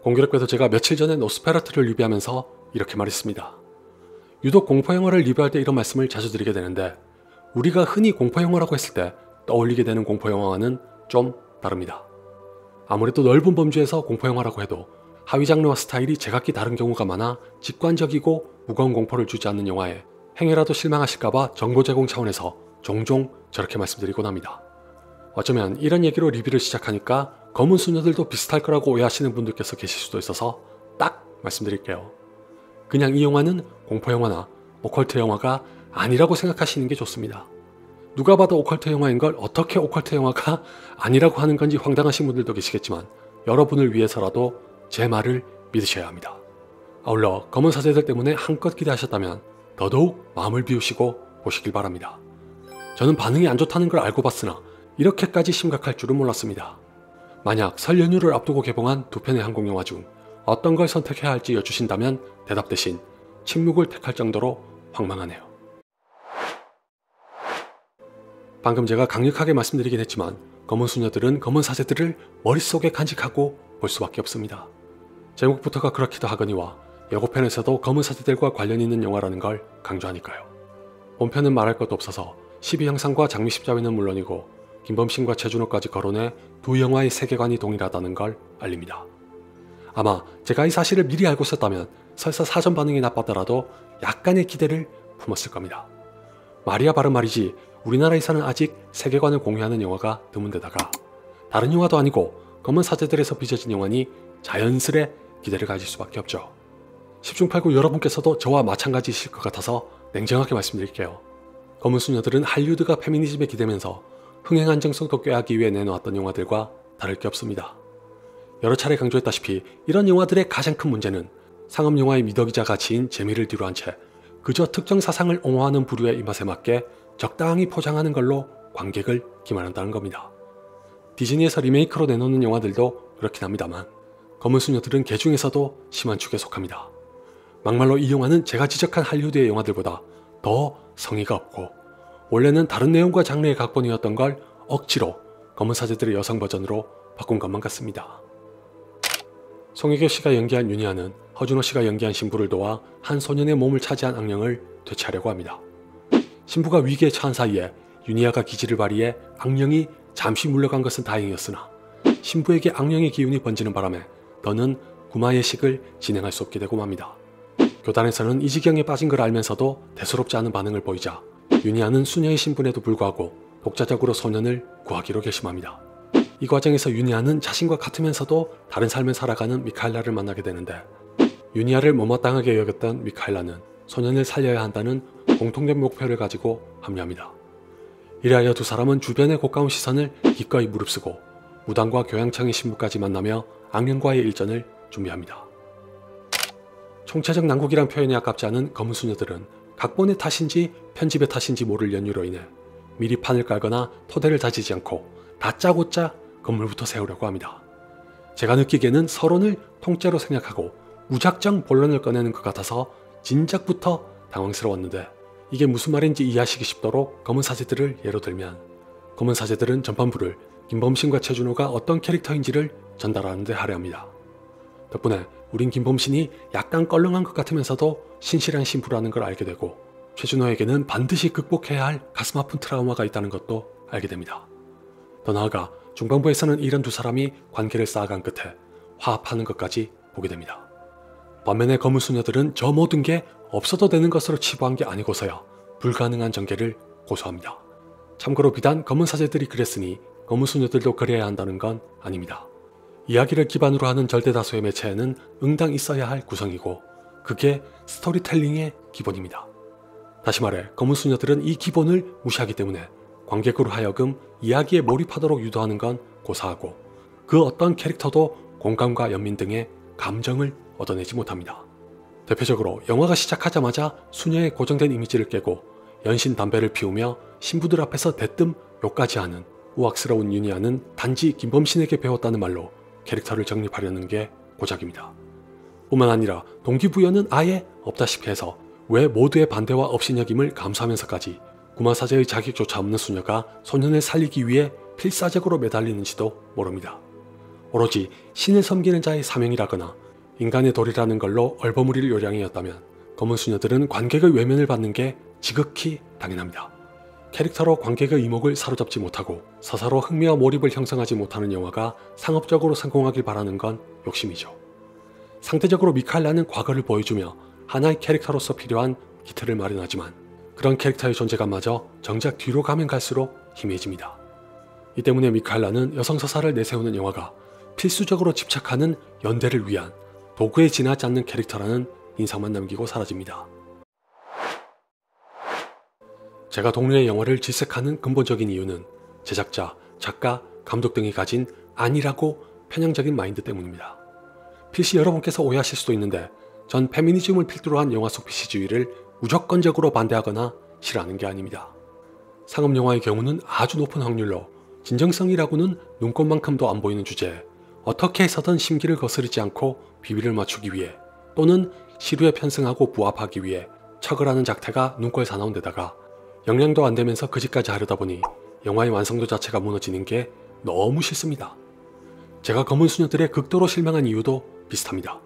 공교롭게도 제가 며칠 전에 노스페라투를 리뷰하면서 이렇게 말했습니다. 유독 공포영화를 리뷰할 때 이런 말씀을 자주 드리게 되는데 우리가 흔히 공포영화라고 했을 때 떠올리게 되는 공포영화와는 좀 다릅니다. 아무래도 넓은 범주에서 공포영화라고 해도 하위 장르와 스타일이 제각기 다른 경우가 많아 직관적이고 무거운 공포를 주지 않는 영화에 행여라도 실망하실까봐 정보 제공 차원에서 종종 저렇게 말씀드리곤 합니다. 어쩌면 이런 얘기로 리뷰를 시작하니까 검은 수녀들도 비슷할 거라고 오해하시는 분들께서 계실 수도 있어서 딱 말씀드릴게요. 그냥 이 영화는 공포영화나 오컬트 영화가 아니라고 생각하시는 게 좋습니다. 누가 봐도 오컬트 영화인 걸 어떻게 오컬트 영화가 아니라고 하는 건지 황당하신 분들도 계시겠지만 여러분을 위해서라도 제 말을 믿으셔야 합니다. 아울러 검은 사제들 때문에 한껏 기대하셨다면 더더욱 마음을 비우시고 보시길 바랍니다. 저는 반응이 안 좋다는 걸 알고 봤으나 이렇게까지 심각할 줄은 몰랐습니다. 만약 설 연휴를 앞두고 개봉한 두 편의 한국 영화 중 어떤 걸 선택해야 할지 여쭈신다면 대답 대신 침묵을 택할 정도로 황망하네요. 방금 제가 강력하게 말씀드리긴 했지만 검은 수녀들은 검은 사제들을 머릿속에 간직하고 볼 수밖에 없습니다. 제목부터가 그렇기도 하거니와 예고편에서도 검은 사제들과 관련 있는 영화라는 걸 강조하니까요. 본편은 말할 것도 없어서 12형상과 장미 십자회는 물론이고 김범신과 최준호까지 거론해 두 영화의 세계관이 동일하다는 걸 알립니다. 아마 제가 이 사실을 미리 알고 있었다면 설사 사전 반응이 나빴더라도 약간의 기대를 품었을 겁니다. 말이야 바른 말이지 우리나라에서는 아직 세계관을 공유하는 영화가 드문데다가 다른 영화도 아니고 검은 사제들에서 빚어진 영화니 자연스레 기대를 가질 수밖에 없죠. 10중 8구 여러분께서도 저와 마찬가지이실 것 같아서 냉정하게 말씀드릴게요. 검은 수녀들은 할리우드가 페미니즘에 기대면서 흥행 안정성도 꾀하기 위해 내놓았던 영화들과 다를 게 없습니다. 여러 차례 강조했다시피 이런 영화들의 가장 큰 문제는 상업영화의 미덕이자 가치인 재미를 뒤로한 채 그저 특정 사상을 옹호하는 부류의 입맛에 맞게 적당히 포장하는 걸로 관객을 기만한다는 겁니다. 디즈니에서 리메이크로 내놓는 영화들도 그렇긴 합니다만 검은 수녀들은 개 중에서도 심한 축에 속합니다. 막말로 이 영화는 제가 지적한 할리우드의 영화들보다 더 성의가 없고 원래는 다른 내용과 장르의 각본이었던 걸 억지로 검은 사제들의 여성 버전으로 바꾼 것만 같습니다. 송혜교 씨가 연기한 윤희아는 허준호 씨가 연기한 신부를 도와 한 소년의 몸을 차지한 악령을 되찾으려고 합니다. 신부가 위기에 처한 사이에 윤희아가 기지를 발휘해 악령이 잠시 물러간 것은 다행이었으나 신부에게 악령의 기운이 번지는 바람에 더는 구마예식을 진행할 수 없게 되고 맙니다. 교단에서는 이 지경에 빠진 걸 알면서도 대수롭지 않은 반응을 보이자 윤희아는 수녀의 신분에도 불구하고 독자적으로 소년을 구하기로 결심합니다. 이 과정에서 윤희아는 자신과 같으면서도 다른 삶을 살아가는 미카엘라를 만나게 되는데 윤희아를 못마땅하게 여겼던 미카엘라는 소년을 살려야 한다는 공통된 목표를 가지고 합류합니다. 이래하여 두 사람은 주변의 고가운 시선을 기꺼이 무릅쓰고 무당과 교양청의 신부까지 만나며 악령과의 일전을 준비합니다. 총체적 난국이란 표현이 아깝지 않은 검은 수녀들은 각본의 탓인지 편집의 탓인지 모를 연유로 인해 미리 판을 깔거나 토대를 다지지 않고 다짜고짜 건물부터 세우려고 합니다. 제가 느끼기에는 서론을 통째로 생략하고 무작정 본론을 꺼내는 것 같아서 진작부터 당황스러웠는데 이게 무슨 말인지 이해하시기 쉽도록 검은 사제들을 예로 들면 검은 사제들은 전반부를 김범신과 최준호가 어떤 캐릭터인지를 전달하는 데 할애합니다. 덕분에 우린 김범신이 약간 껄렁한 것 같으면서도 신실한 신부라는 걸 알게 되고 최준호에게는 반드시 극복해야 할 가슴 아픈 트라우마가 있다는 것도 알게 됩니다. 더 나아가 중반부에서는 이런 두 사람이 관계를 쌓아간 끝에 화합하는 것까지 보게 됩니다. 반면에 검은 수녀들은 저 모든 게 없어도 되는 것으로 치부한 게 아니고서야 불가능한 전개를 고수합니다. 참고로 비단 검은 사제들이 그랬으니 검은 수녀들도 그래야 한다는 건 아닙니다. 이야기를 기반으로 하는 절대다수의 매체에는 응당 있어야 할 구성이고 그게 스토리텔링의 기본입니다. 다시 말해 검은 수녀들은 이 기본을 무시하기 때문에 관객으로 하여금 이야기에 몰입하도록 유도하는 건 고사하고 그 어떤 캐릭터도 공감과 연민 등의 감정을 얻어내지 못합니다. 대표적으로 영화가 시작하자마자 수녀의 고정된 이미지를 깨고 연신 담배를 피우며 신부들 앞에서 대뜸 욕까지 하는 우악스러운 윤희아는 단지 김범신에게 배웠다는 말로 캐릭터를 정립하려는 게 고작입니다. 뿐만 아니라 동기부여는 아예 없다시피 해서 왜 모두의 반대와 업신여김을 감수하면서까지 구마사제의 자격조차 없는 수녀가 소년을 살리기 위해 필사적으로 매달리는지도 모릅니다. 오로지 신을 섬기는 자의 사명이라거나 인간의 도리라는 걸로 얼버무릴 요량이었다면 검은 수녀들은 관객의 외면을 받는 게 지극히 당연합니다. 캐릭터로 관객의 이목을 사로잡지 못하고 서사로 흥미와 몰입을 형성하지 못하는 영화가 상업적으로 성공하길 바라는 건 욕심이죠. 상대적으로 미카엘라는 과거를 보여주며 하나의 캐릭터로서 필요한 기틀을 마련하지만 그런 캐릭터의 존재감마저 정작 뒤로 가면 갈수록 희미해집니다. 이 때문에 미카엘라는 여성서사를 내세우는 영화가 필수적으로 집착하는 연대를 위한 도구에 지나지 않는 캐릭터라는 인상만 남기고 사라집니다. 제가 동료의 영화를 질색하는 근본적인 이유는 제작자, 작가, 감독 등이 가진 아니라고 편향적인 마인드 때문입니다. 필시 여러분께서 오해하실 수도 있는데 전 페미니즘을 필두로 한 영화 속 PC주의를 무조건적으로 반대하거나 싫어하는 게 아닙니다. 상업영화의 경우는 아주 높은 확률로 진정성이라고는 눈꽃만큼도 안 보이는 주제에 어떻게 해서든 심기를 거스르지 않고 비비를 맞추기 위해 또는 시류에 편승하고 부합하기 위해 척을 하는 작태가 눈꼴 사나운 데다가 영양도 안 되면서 그짓까지 하려다 보니 영화의 완성도 자체가 무너지는 게 너무 싫습니다. 제가 검은 수녀들의 극도로 실망한 이유도 비슷합니다.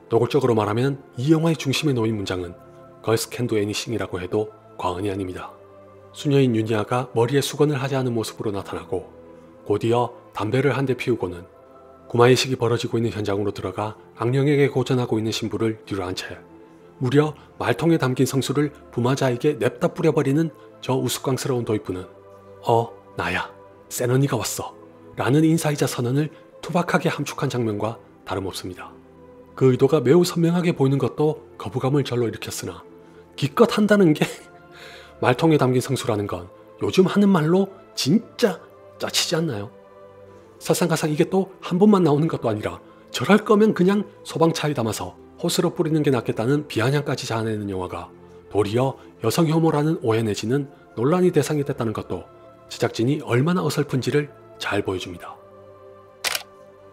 노골적으로 말하면 이 영화의 중심에 놓인 문장은 Girls Can Do Anything이라고 해도 과언이 아닙니다. 수녀인 윤희아가 머리에 수건을 하지 않은 모습으로 나타나고 곧이어 담배를 한 대 피우고는 구마의식이 벌어지고 있는 현장으로 들어가 악령에게 고전하고 있는 신부를 뒤로 한 채 무려 말통에 담긴 성수를 부마자에게 냅다 뿌려버리는 저 우스꽝스러운 도입부는 나야 센 언니가 왔어 라는 인사이자 선언을 투박하게 함축한 장면과 다름없습니다. 그 의도가 매우 선명하게 보이는 것도 거부감을 절로 일으켰으나 기껏 한다는 게 말통에 담긴 성수라는 건 요즘 하는 말로 진짜 짜치지 않나요? 설상가상 이게 또 한 번만 나오는 것도 아니라 저럴 거면 그냥 소방차에 담아서 호스로 뿌리는 게 낫겠다는 비아냥까지 자아내는 영화가 도리어 여성 혐오라는 오해 내지는 논란의 대상이 됐다는 것도 제작진이 얼마나 어설픈지를 잘 보여줍니다.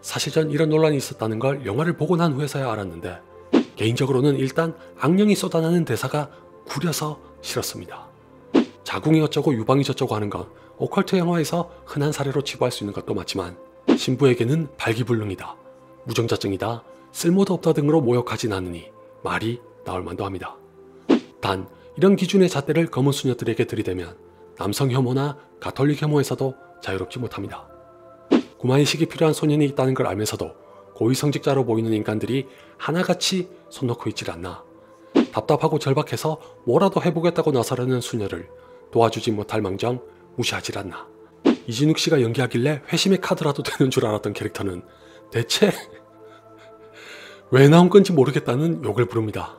사실 전 이런 논란이 있었다는 걸 영화를 보고 난 후에서야 알았는데 개인적으로는 일단 악령이 쏟아나는 대사가 구려서 싫었습니다. 자궁이 어쩌고 유방이 저쩌고 하는 건 오컬트 영화에서 흔한 사례로 치부할 수 있는 것도 맞지만 신부에게는 발기불능이다, 무정자증이다, 쓸모도 없다 등으로 모욕하진 않으니 말이 나올 만도 합니다. 단 이런 기준의 잣대를 검은 수녀들에게 들이대면 남성 혐오나 가톨릭 혐오에서도 자유롭지 못합니다. 구마의식이 필요한 소년이 있다는 걸 알면서도 고위성직자로 보이는 인간들이 하나같이 손 놓고 있질 않나. 답답하고 절박해서 뭐라도 해보겠다고 나서려는 수녀를 도와주지 못할 망정 무시하질 않나. 이진욱 씨가 연기하길래 회심의 카드라도 되는 줄 알았던 캐릭터는 대체 왜 나온 건지 모르겠다는 욕을 부릅니다.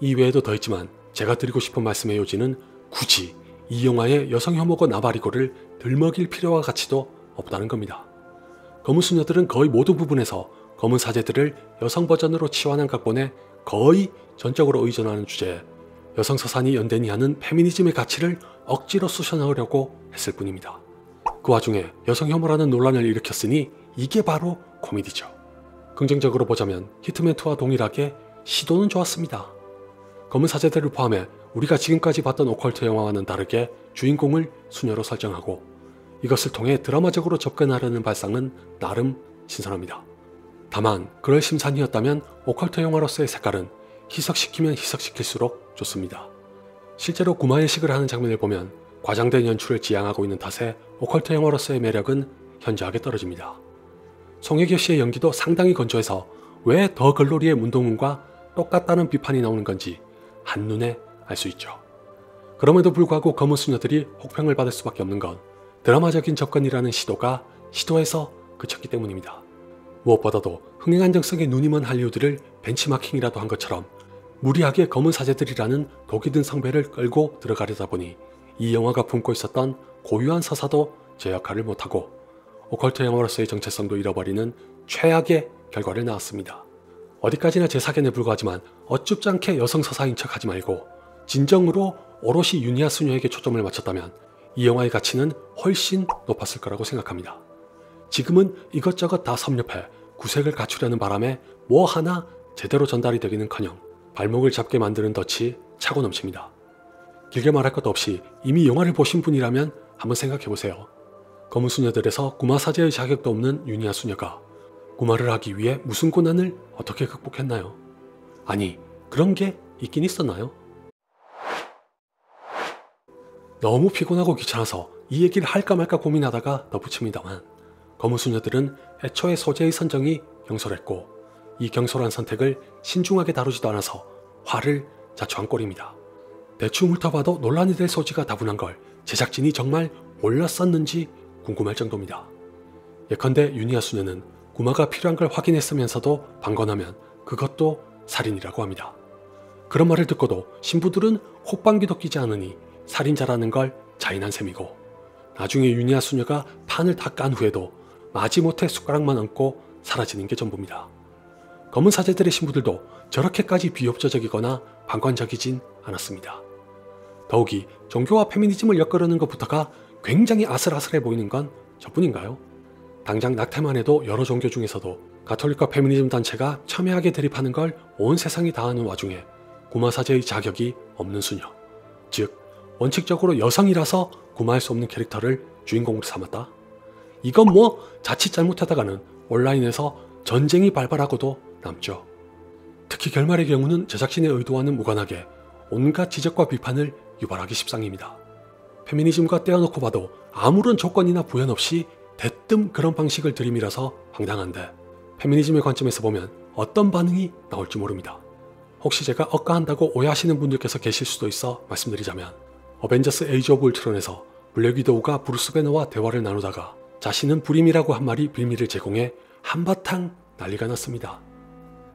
이 외에도 더 있지만 제가 드리고 싶은 말씀의 요지는 굳이 이 영화의 여성 혐오고 나발이고를 들먹일 필요와 가치도 없다는 겁니다. 검은 수녀들은 거의 모든 부분에서 검은 사제들을 여성 버전으로 치환한 각본에 거의 전적으로 의존하는 주제에 여성 서산이 연대니 하는 페미니즘의 가치를 억지로 쑤셔넣으려고 했을 뿐입니다. 그 와중에 여성 혐오라는 논란을 일으켰으니 이게 바로 코미디죠. 긍정적으로 보자면 히트맨2와 동일하게 시도는 좋았습니다. 검은 사제들을 포함해 우리가 지금까지 봤던 오컬트 영화와는 다르게 주인공을 수녀로 설정하고 이것을 통해 드라마적으로 접근하려는 발상은 나름 신선합니다. 다만 그럴 심산이었다면 오컬트 영화로서의 색깔은 희석시키면 희석시킬수록 좋습니다. 실제로 구마의식을 하는 장면을 보면 과장된 연출을 지향하고 있는 탓에 오컬트 영화로서의 매력은 현저하게 떨어집니다. 송혜교 씨의 연기도 상당히 건조해서 왜 더 글로리의 문동은과 똑같다는 비판이 나오는 건지 한눈에 알 수 있죠. 그럼에도 불구하고 검은 수녀들이 혹평을 받을 수밖에 없는 건 드라마적인 접근이라는 시도가 시도에서 그쳤기 때문입니다. 무엇보다도 흥행 안정성에 눈이 먼 할리우드를 벤치마킹이라도 한 것처럼 무리하게 검은 사제들이라는 독이 든 성배를 끌고 들어가려다 보니 이 영화가 품고 있었던 고유한 서사도 제 역할을 못하고 오컬트 영화로서의 정체성도 잃어버리는 최악의 결과를 낳았습니다. 어디까지나 제 사견에 불과하지만 어쭙지 않게 여성 서사인 척하지 말고 진정으로 오롯이 윤희아 수녀에게 초점을 맞췄다면 이 영화의 가치는 훨씬 높았을 거라고 생각합니다. 지금은 이것저것 다 섭렵해 구색을 갖추려는 바람에 뭐 하나 제대로 전달이 되기는커녕 발목을 잡게 만드는 덫이 차고 넘칩니다. 길게 말할 것도 없이 이미 영화를 보신 분이라면 한번 생각해보세요. 검은 수녀들에서 구마 사제의 자격도 없는 유니아 수녀가 구마를 하기 위해 무슨 고난을 어떻게 극복했나요? 아니, 그런 게 있긴 있었나요? 너무 피곤하고 귀찮아서 이 얘기를 할까 말까 고민하다가 덧붙입니다만, 검은 수녀들은 애초에 소재의 선정이 경솔했고 이 경솔한 선택을 신중하게 다루지도 않아서 화를 자초한 꼴입니다. 대충 훑어봐도 논란이 될 소지가 다분한 걸 제작진이 정말 몰랐었는지 궁금할 정도입니다. 예컨대 유니아 수녀는 구마가 필요한 걸 확인했으면서도 방관하면 그것도 살인이라고 합니다. 그런 말을 듣고도 신부들은 호빵기도 끼지 않으니 살인자라는 걸 자인한 셈이고, 나중에 유니아 수녀가 판을 다 깐 후에도 마지못해 숟가락만 얹고 사라지는 게 전부입니다. 검은 사제들의 신부들도 저렇게까지 비협조적이거나 방관적이진 않았습니다. 더욱이 종교와 페미니즘을 엮으려는 것부터가 굉장히 아슬아슬해 보이는 건 저뿐인가요? 당장 낙태만 해도 여러 종교 중에서도 가톨릭과 페미니즘 단체가 첨예하게 대립하는 걸 온 세상이 다 아는 와중에 구마 사제의 자격이 없는 수녀, 즉 원칙적으로 여성이라서 구마할 수 없는 캐릭터를 주인공으로 삼았다? 이건 뭐 자칫 잘못하다가는 온라인에서 전쟁이 발발하고도 남죠. 특히 결말의 경우는 제작진의 의도와는 무관하게 온갖 지적과 비판을 유발하기 십상입니다. 페미니즘과 떼어놓고 봐도 아무런 조건이나 부연 없이 대뜸 그런 방식을 들이밀어서 황당한데, 페미니즘의 관점에서 보면 어떤 반응이 나올지 모릅니다. 혹시 제가 억까한다고 오해하시는 분들께서 계실 수도 있어 말씀드리자면, 어벤져스 에이지 오브 울트론에서 블랙 위도우가 브루스 배너와 대화를 나누다가 자신은 불임이라고 한 말이 빌미를 제공해 한바탕 난리가 났습니다.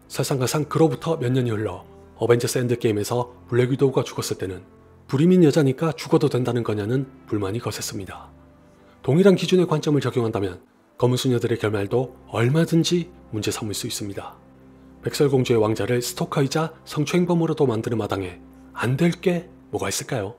설상가상 그로부터 몇 년이 흘러 어벤져스 엔드게임에서 블랙 위도우가 죽었을 때는 불임인 여자니까 죽어도 된다는 거냐는 불만이 거셌습니다. 동일한 기준의 관점을 적용한다면 검은 수녀들의 결말도 얼마든지 문제 삼을 수 있습니다. 백설공주의 왕자를 스토커이자 성추행범으로도 만드는 마당에 안 될 게 뭐가 있을까요?